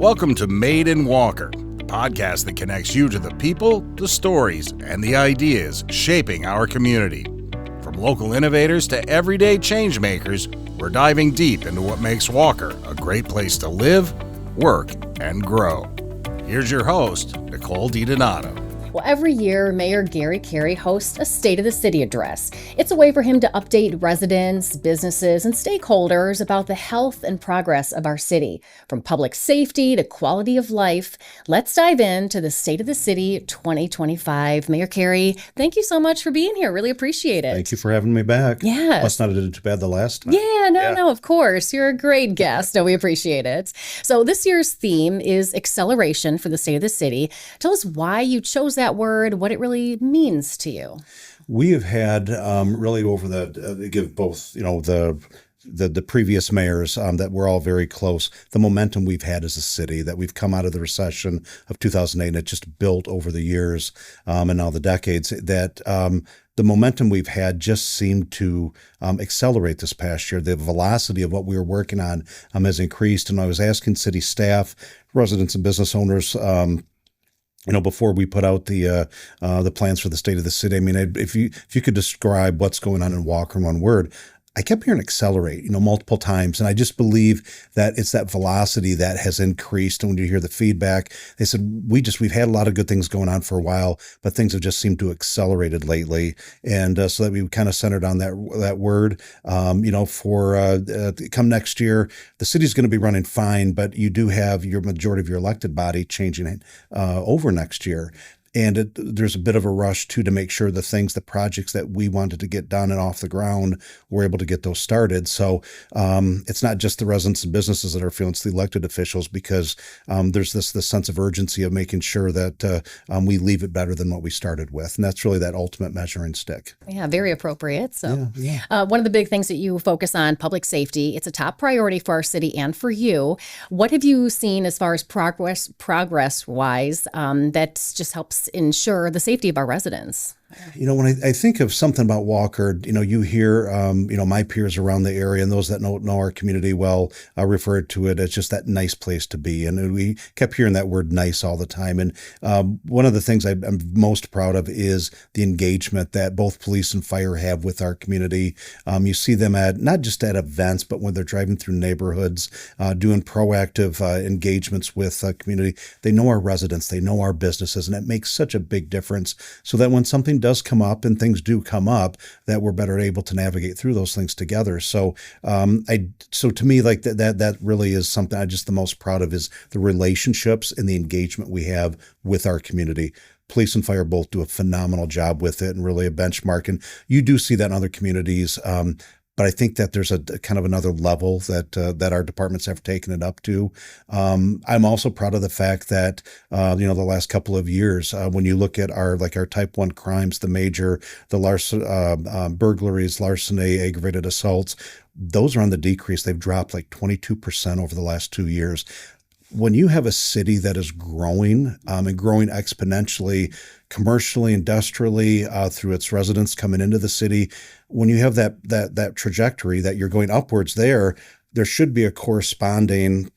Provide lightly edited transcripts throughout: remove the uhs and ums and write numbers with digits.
Welcome to Made in Walker, the podcast that connects you to the people, the stories, and the ideas shaping our community. From local innovators to everyday change makers, we're diving deep into what makes Walker a great place to live, work, and grow. Here's your host, Nicole DiDonato. Well, every year, Mayor Gary Carey hosts a State of the City address. It's a way for him to update residents, businesses, and stakeholders about the health and progress of our city. From public safety to quality of life, let's dive into the State of the City 2025. Mayor Carey, thank you so much for being here. Really appreciate it. Thank you for having me back. Yes. Must not have did it too bad the last time. No, of course. You're a great guest. No, we appreciate it. So this year's theme is acceleration for the State of the City. Tell us why you chose that word, what it really means to you. We have had really over the give both the previous mayors that we're all very close. The momentum we've had as a city, that we've come out of the recession of 2008 and it just built over the years and now the decades, that the momentum we've had just seemed to accelerate this past year. The velocity of what we were working on has increased. And I was asking city staff, residents and business owners, before we put out the plans for the State of the City, I mean, if you could describe what's going on in Walker in one word, I kept hearing accelerate, multiple times. And I just believe that it's that velocity that has increased. And when you hear the feedback, they said, we've had a lot of good things going on for a while, but things have just seemed to accelerated lately. And so that we kind of centered on that word, for come next year, the city's going to be running fine, but you do have your majority of your elected body changing over next year. And there's a bit of a rush, too, to make sure the projects that we wanted to get done and off the ground, we're able to get those started. So it's not just the residents and businesses that are feeling, it's the elected officials, because there's this sense of urgency of making sure that we leave it better than what we started with. And that's really that ultimate measuring stick. Yeah, very appropriate. So one of the big things that you focus on, public safety, it's a top priority for our city and for you. What have you seen as far as progress-wise that just helps ensure the safety of our residents? When I think of something about Walker, you hear, my peers around the area and those that know our community well refer to it as just that nice place to be. And we kept hearing that word nice all the time. And one of the things I'm most proud of is the engagement that both police and fire have with our community. You see them not just at events, but when they're driving through neighborhoods, doing proactive engagements with community. They know our residents, they know our businesses, and it makes such a big difference so that when something does come up, and things do come up, that we're better able to navigate through those things together. So, so to me, like that really is something I'm just the most proud of, is the relationships and the engagement we have with our community. Police and fire both do a phenomenal job with it, and really a benchmark. And you do see that in other communities. But I think that there's a kind of another level that our departments have taken it up to. I'm also proud of the fact that the last couple of years, when you look at our type 1 crimes, the burglaries, larceny, aggravated assaults, those are on the decrease. They've dropped like 22% over the last 2 years. When you have a city that is growing and growing exponentially, commercially, industrially, through its residents coming into the city, when you have that trajectory that you're going upwards there should be a corresponding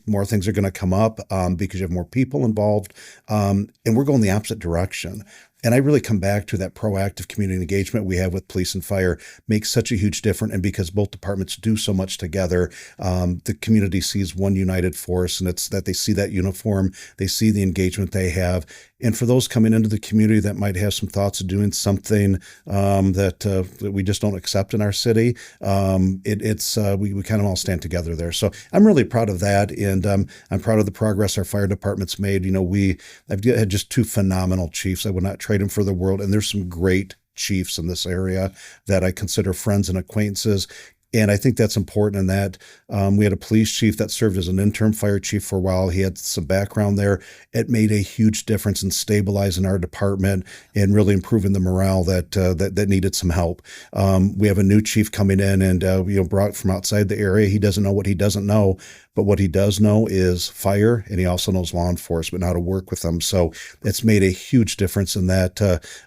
more things are going to come up because you have more people involved, and we're going the opposite direction. And I really come back to that proactive community engagement we have with police and fire makes such a huge difference. And because both departments do so much together, the community sees one united force, and it's that they see that uniform, they see the engagement they have. And for those coming into the community that might have some thoughts of doing something that we just don't accept in our city, we kind of all stand together there. So I'm really proud of that, and I'm proud of the progress our fire department's made. I've had just two phenomenal chiefs. I would not trade them for the world, and there's some great chiefs in this area that I consider friends and acquaintances. And I think that's important in that we had a police chief that served as an interim fire chief for a while. He had some background there. It made a huge difference in stabilizing our department and really improving the morale that needed some help. We have a new chief coming in and brought from outside the area. He doesn't know what he doesn't know, but what he does know is fire, and he also knows law enforcement, how to work with them. So it's made a huge difference in that.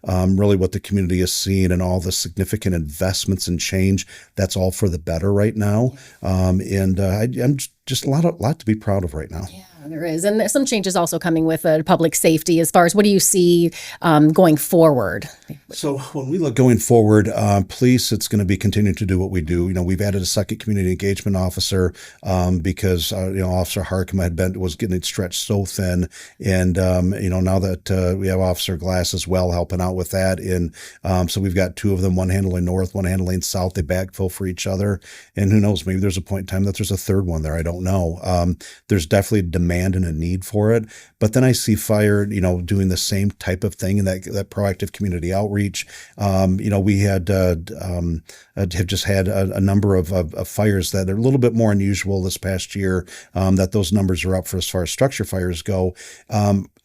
Really, what the community is seeing and all the significant investments and change, that's all for the better right now. I'm just a lot to be proud of right now. Yeah. There is. And there's some changes also coming with public safety as far as what do you see going forward? So when we look going forward, police, it's going to be continuing to do what we do. We've added a second community engagement officer because, Officer Harcum was getting stretched so thin. And, now that we have Officer Glass as well helping out with that. And so we've got two of them, one handling north, one handling south. They backfill for each other. And who knows, maybe there's a point in time that there's a third one there. I don't know. There's definitely a demand and a need for it. But then I see fire, doing the same type of thing in that proactive community outreach. We have just had a number of fires that are a little bit more unusual this past year, that those numbers are up for as far as structure fires go.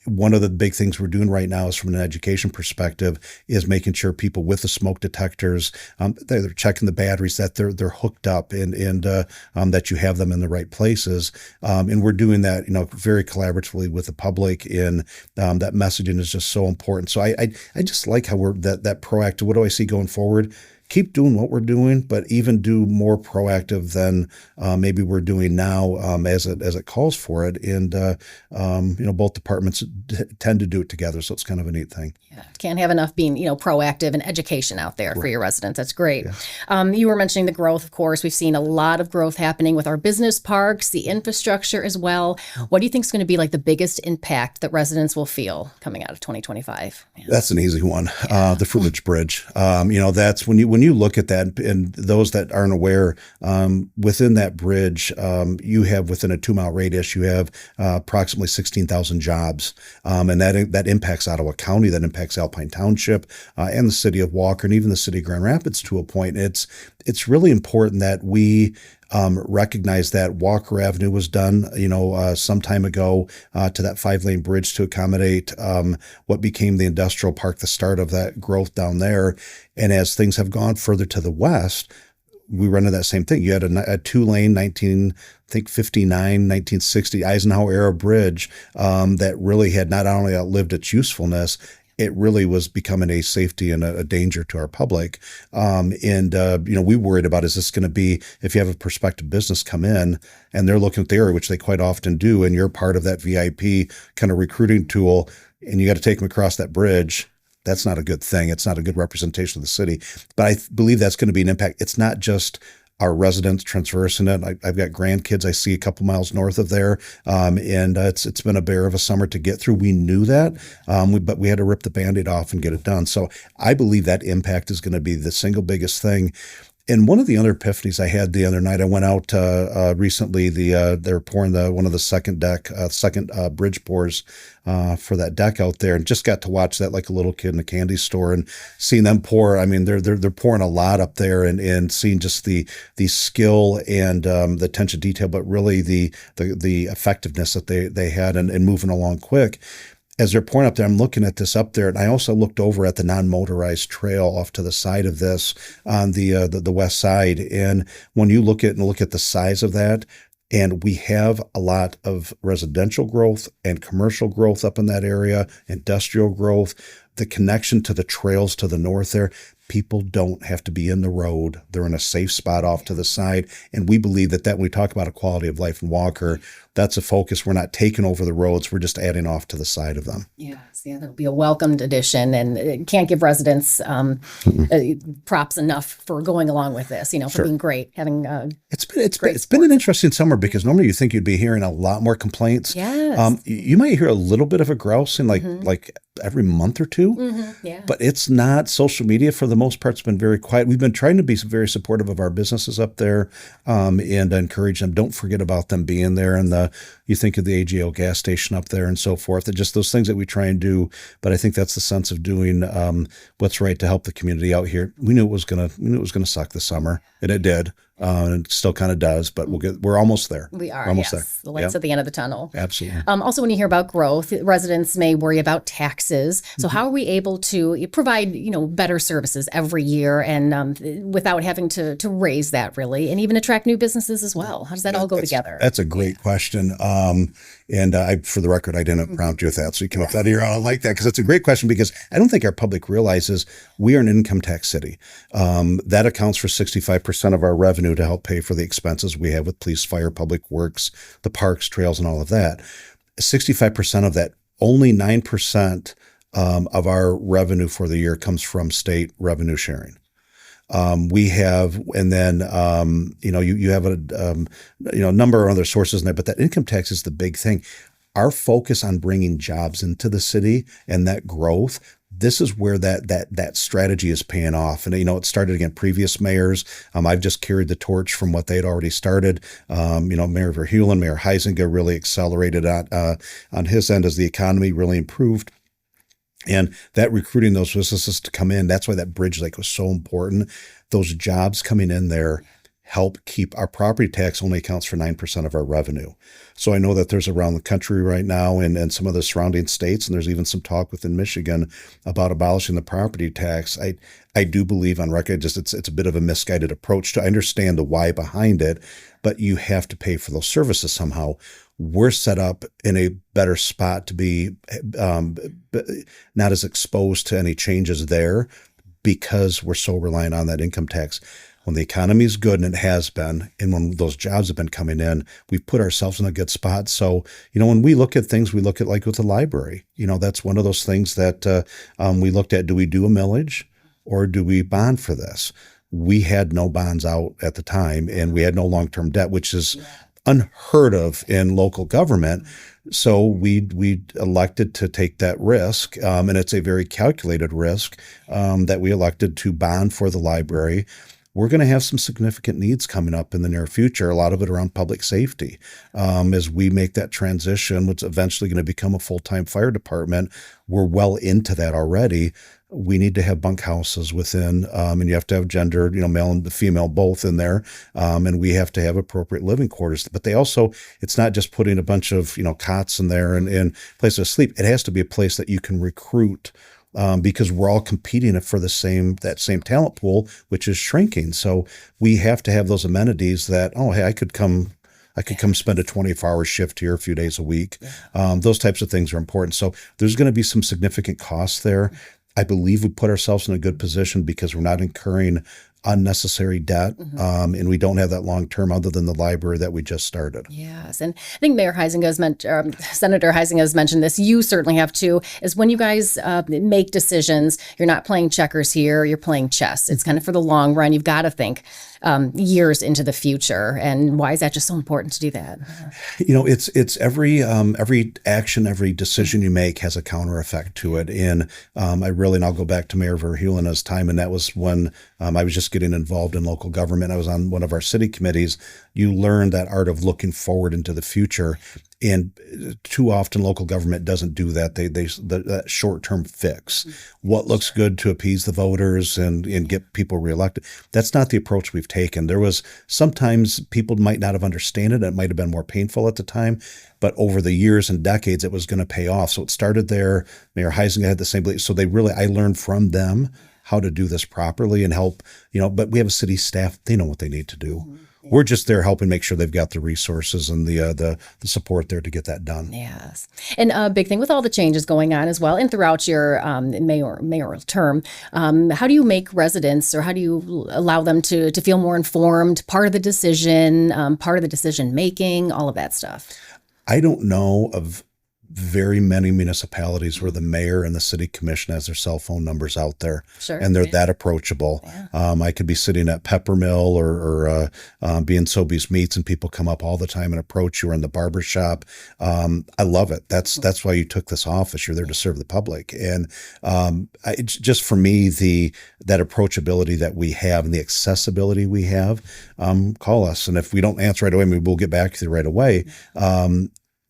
One of the big things we're doing right now is from an education perspective is making sure people with the smoke detectors, they're checking the batteries, that they're hooked up and that you have them in the right places. And we're doing that, very collaboratively with the public, and that messaging is just so important. So I just like how we're that proactive. What do I see going forward? Keep doing what we're doing, but even do more proactive than maybe we're doing now as it calls for it. And, both departments tend to do it together. So it's kind of a neat thing. Yeah. Can't have enough being, proactive and education out there for your residents. That's great. Yeah. You were mentioning the growth, of course. We've seen a lot of growth happening with our business parks, the infrastructure as well. What do you think is going to be like the biggest impact that residents will feel coming out of 2025? Yeah. That's an easy one. The Fruitridge Bridge. That's when you look at that, and those that aren't aware, within that bridge, you have within a 2-mile radius, you have approximately 16,000 jobs. And that impacts Ottawa County, that impacts Alpine Township, and the city of Walker, and even the city of Grand Rapids to a point. It's really important that we recognize that Walker Avenue was done, some time ago to that 5-lane bridge to accommodate what became the industrial park, the start of that growth down there. And as things have gone further to the west, we run into that same thing. You had a 2-lane 1959, 1960 Eisenhower era bridge that really had not only outlived its usefulness, it really was becoming a safety and a danger to our public. We worried about, is this going to be, if you have a prospective business come in and they're looking at the area, which they quite often do, and you're part of that VIP kind of recruiting tool, and you got to take them across that bridge. That's not a good thing. It's not a good representation of the city. But I believe that's going to be an impact. It's not just our residents traversing it. I've got grandkids I see a couple miles north of there, and it's been a bear of a summer to get through. We knew that, but we had to rip the Band-Aid off and get it done. So I believe that impact is going to be the single biggest thing. And one of the other epiphanies I had the other night, I went out recently. They're pouring one of the second bridge pours for that deck out there, and just got to watch that like a little kid in a candy store and seeing them pour. I mean, they're pouring a lot up there, and seeing just the skill and the attention to detail, but really the effectiveness that they had and moving along quick. As they're pouring up there, I'm looking at this up there, and I also looked over at the non-motorized trail off to the side of this on the west side. And when you look at the size of that, and we have a lot of residential growth and commercial growth up in that area, industrial growth, the connection to the trails to the north there. People don't have to be in the road. They're in a safe spot off to the side. And we believe that when we talk about a quality of life in Walker, that's a focus. We're not taking over the roads. We're just adding off to the side of them. Yes, yeah, that'll be a welcomed addition, and it can't give residents props enough for going along with this, for being great, having It's been an interesting summer, because normally you think you'd be hearing a lot more complaints. Yes. You might hear a little bit of a grousing like every month or two, yeah. But it's not. Social media for the most part has been very quiet. We've been trying to be very supportive of our businesses up there, and encourage them. Don't forget about them being there, and you think of the AGO gas station up there and so forth. And just those things that we try and do. But I think that's the sense of doing what's right to help the community out here. We knew it was gonna suck this summer, and it did. And it still kind of does, but we're almost there. We are, almost yes. there. The lights at the end of the tunnel. Absolutely. Also, when you hear about growth, residents may worry about tax taxes. So how are we able to provide, better services every year and without having to raise that really, and even attract new businesses as well? How does that all go together? That's a great question. And for the record, I didn't prompt you with that. So you came up with that here. I like that because it's a great question, because I don't think our public realizes we are an income tax city. That accounts for 65% of our revenue to help pay for the expenses we have with police, fire, public works, the parks, trails, and all of that. 65% of that, only 9% of our revenue for the year comes from state revenue sharing. We have, and then, you have a number of other sources in there, but that income tax is the big thing. Our focus on bringing jobs into the city and that growth, this is where that strategy is paying off. And, it started again, previous mayors. I've just carried the torch from what they had already started. Mayor Verheulen, Mayor Huizenga really accelerated on his end as the economy really improved. And that recruiting those businesses to come in, that's why that bridge lake was so important. Those jobs coming in there help keep our property tax only accounts for 9% of our revenue. So I know that there's around the country right now and some of the surrounding states, and there's even some talk within Michigan about abolishing the property tax. I do believe on record, it's a bit of a misguided approach to understand the why behind it, but you have to pay for those services somehow. We're set up in a better spot to be not as exposed to any changes there because we're so reliant on that income tax. When the economy is good, and it has been, and when those jobs have been coming in, we've put ourselves in a good spot. So, when we look at things, we look at like with the library. That's one of those things that we looked at. Do we do a millage or do we bond for this? We had no bonds out at the time, and we had no long-term debt, which is unheard of in local government. So we elected to take that risk, and it's a very calculated risk that we elected to bond for the library. We're going to have some significant needs coming up in the near future, a lot of it around public safety. As we make that transition, what's eventually going to become a full-time fire department, we're well into that already. We need to have bunkhouses within, and you have to have gender, male and female both in there. And we have to have appropriate living quarters. But it's not just putting a bunch of, cots in there and places to sleep. It has to be a place that you can recruit, because we're all competing for that same talent pool, which is shrinking. So we have to have those amenities that, hey, I could come spend a 24-hour shift here a few days a week. Those types of things are important. So there's going to be some significant costs there. I believe we put ourselves in a good position because we're not incurring unnecessary debt, and we don't have that long term other than the library that we just started. Yes, and I think Mayor Huizenga has Senator Huizenga has mentioned this. You certainly have too. Is when you guys make decisions, you're not playing checkers here. You're playing chess. It's kind of for the long run. You've got to think years into the future. And why is that just so important to do that? It's every action, every decision you make has a counter effect to it. And I'll go back to Mayor Verheulen's time, and that was when I was just getting involved in local government. I was on one of our city committees. You learn that art of looking forward into the future. And too often local government doesn't do that. That short-term fix. What looks good to appease the voters and get people reelected. That's not the approach we've taken. There was sometimes people might not have understood it. It might have been more painful at the time, but over the years and decades, it was going to pay off. So it started there. Mayor Huizenga had the same belief. So I learned from them how to do this properly and help, but we have a city staff. They know what they need to do. Mm-hmm. Yeah. We're just there helping make sure they've got the resources and the support there to get that done. Yes. And a big thing with all the changes going on as well and throughout your mayoral term, how do you make residents or how do you allow them to feel more informed, part of the decision making, all of that stuff? I don't know of very many municipalities where the mayor and the city commission has their cell phone numbers out there, sure, and they're that approachable. Yeah. I could be sitting at Peppermill or being Sobeys Meats, and people come up all the time and approach you, or in the barber shop. I love it. That's why you took this office. You're there to serve the public, and just for me, that approachability that we have and the accessibility we have. Call us, and if we don't answer right away, maybe we'll get back to you right away.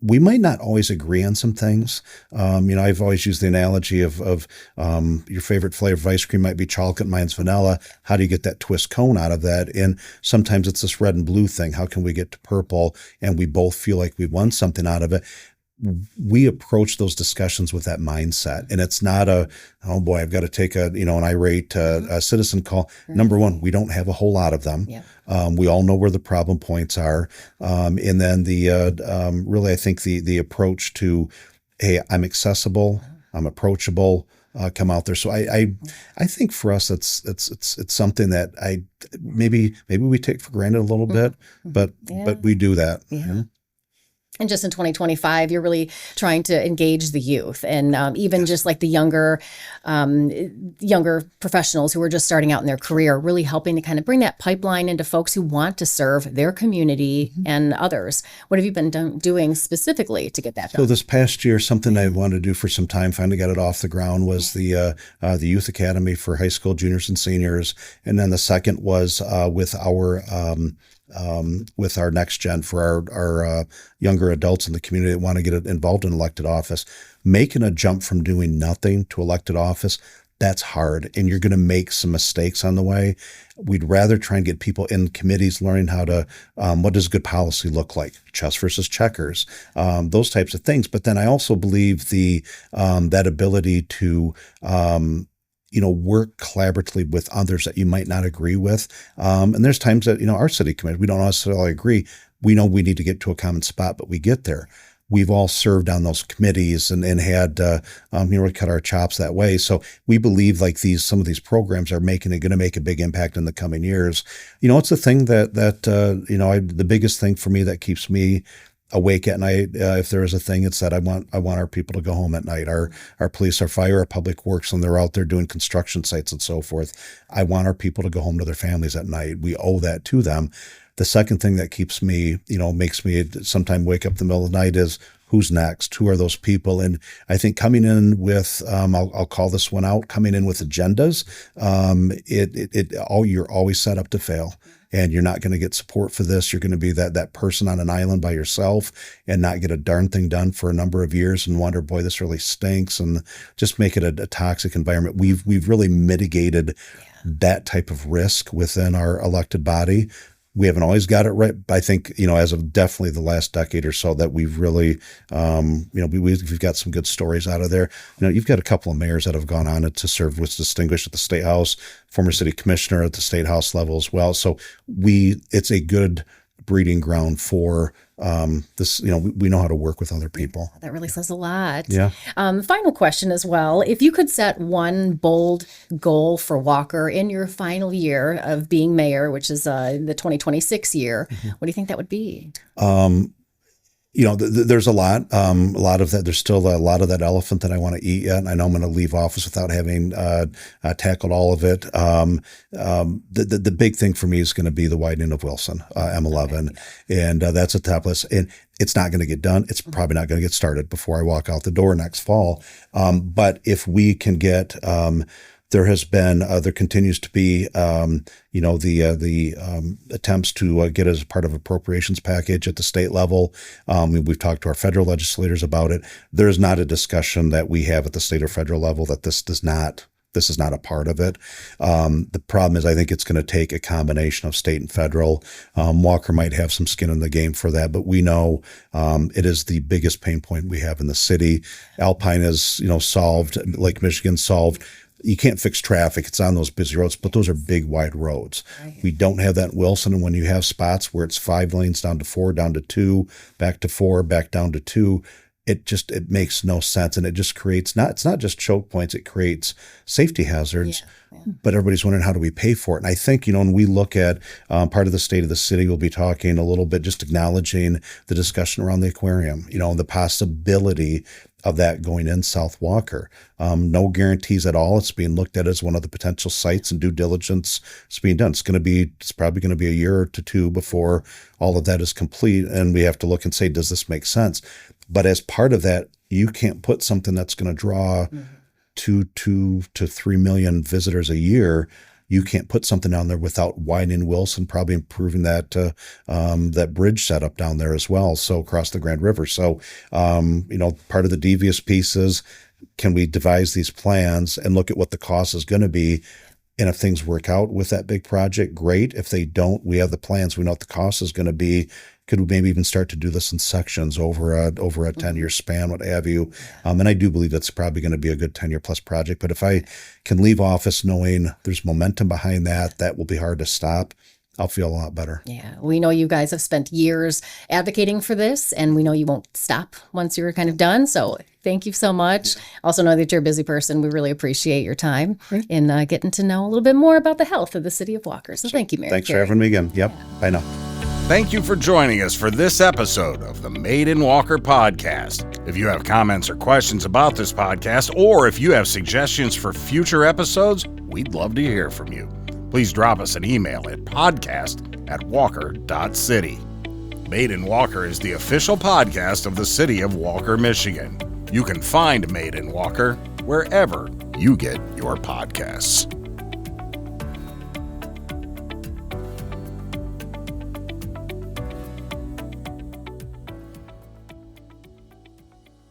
We might not always agree on some things. I've always used the analogy of your favorite flavor of ice cream might be chocolate, mine's vanilla. How do you get that twist cone out of that? And sometimes it's this red and blue thing. How can we get to purple? And we both feel like we won something out of it. we approach those discussions with that mindset. And it's not a, oh boy, I've got to take an irate citizen call. Right. Number one, we don't have a whole lot of them. Yeah. We all know where the problem points are. And then really, I think the approach to, hey, I'm accessible, I'm approachable, come out there. So I think for us, it's something that maybe we take for granted a little bit, but we do that. Yeah. Mm-hmm. And just in 2025, you're really trying to engage the youth and even just like the younger professionals who are just starting out in their career, really helping to kind of bring that pipeline into folks who want to serve their community and others. What have you been doing specifically to get that done? So this past year, something I wanted to do for some time, finally got it off the ground, was the Youth Academy for high school juniors and seniors. And then the second was with our next gen, for our younger adults in the community that want to get involved in elected office. Making a jump from doing nothing to elected office, that's hard, and you're going to make some mistakes on the way. We'd rather try and get people in committees learning how to, what does good policy look like, chess versus checkers, those types of things. But then I also believe that ability to work collaboratively with others that you might not agree with. And there's times that, our city committee, we don't necessarily agree. We know we need to get to a common spot, but we get there. We've all served on those committees and had, cut our chops that way. So we believe like some of these programs are going to make a big impact in the coming years. It's a thing that the biggest thing for me that keeps me awake at night. If there is a thing, it's that I want our people to go home at night. Our police, our fire, our public works, when they're out there doing construction sites and so forth, I want our people to go home to their families at night. We owe that to them. The second thing that keeps me, makes me sometimes wake up in the middle of the night is, who's next? Who are those people? And I think coming in with, I'll call this one out, coming in with agendas, you're always set up to fail. And you're not going to get support for this. You're going to be that person on an island by yourself and not get a darn thing done for a number of years and wonder, boy, this really stinks, and just make it a toxic environment. We've really mitigated that type of risk within our elected body. We haven't always got it right, but I think, as of definitely the last decade or so, that we've really, we've got some good stories out of there. You've got a couple of mayors that have gone on to serve with distinguished at the State House, former city commissioner at the State House level as well. So it's a good breeding ground for this. We know how to work with other people. That really says a lot. Yeah. Final question as well. If you could set one bold goal for Walker in your final year of being mayor, which is the 2026 year, what do you think that would be? There's a lot of that. There's still a lot of that elephant that I want to eat yet. And I know I'm going to leave office without having tackled all of it. The big thing for me is going to be the widening of Wilson, M11. Okay. And that's a top list. And it's not going to get done. It's probably not going to get started before I walk out the door next fall. But if we can get, there continues to be, the attempts to get as part of appropriations package at the state level. We've talked to our federal legislators about it. There's not a discussion that we have at the state or federal level that this is not a part of it. The problem is, I think it's going to take a combination of state and federal. Walker might have some skin in the game for that, but we know it is the biggest pain point we have in the city. Alpine is, solved. Lake Michigan solved. You can't fix traffic. It's on those busy roads, but those are big, wide roads. Right. We don't have that in Wilson. And when you have spots where it's 5 lanes down to 4, down to 2, back to 4, back down to 2, it makes no sense. And it just creates, it's not just choke points, it creates safety hazards. Yeah. But everybody's wondering, how do we pay for it? And I think, when we look at part of the state of the city, we'll be talking a little bit, just acknowledging the discussion around the aquarium, the possibility of that going in South Walker. No guarantees at all. It's being looked at as one of the potential sites, and due diligence is being done. It's probably going to be a year to 2 before all of that is complete. And we have to look and say, does this make sense? But as part of that, you can't put something that's going to draw 2 to 3 million visitors a year. You can't put something down there without widening Wilson, probably improving that bridge setup down there as well. So across the Grand River. So, part of the devious piece is, can we devise these plans and look at what the cost is going to be And if things work out with that big project, great. If they don't, we have the plans. We know what the cost is going to be. Could we maybe even start to do this in sections over a 10-year span, what have you? And I do believe that's probably going to be a good 10-year plus project. But if I can leave office knowing there's momentum behind that will be hard to stop, I'll feel a lot better. Yeah, we know you guys have spent years advocating for this, and we know you won't stop once you're kind of done. So thank you so much. Also know that you're a busy person. We really appreciate your time in getting to know a little bit more about the health of the city of Walker. So thank you, Mayor Thanks Carey. for having me again. Yep. Bye now. Thank you for joining us for this episode of the Made in Walker podcast. If you have comments or questions about this podcast, or if you have suggestions for future episodes, we'd love to hear from you. Please drop us an email at podcast@walker.city. Made in Walker is the official podcast of the city of Walker, Michigan. You can find Made in Walker wherever you get your podcasts.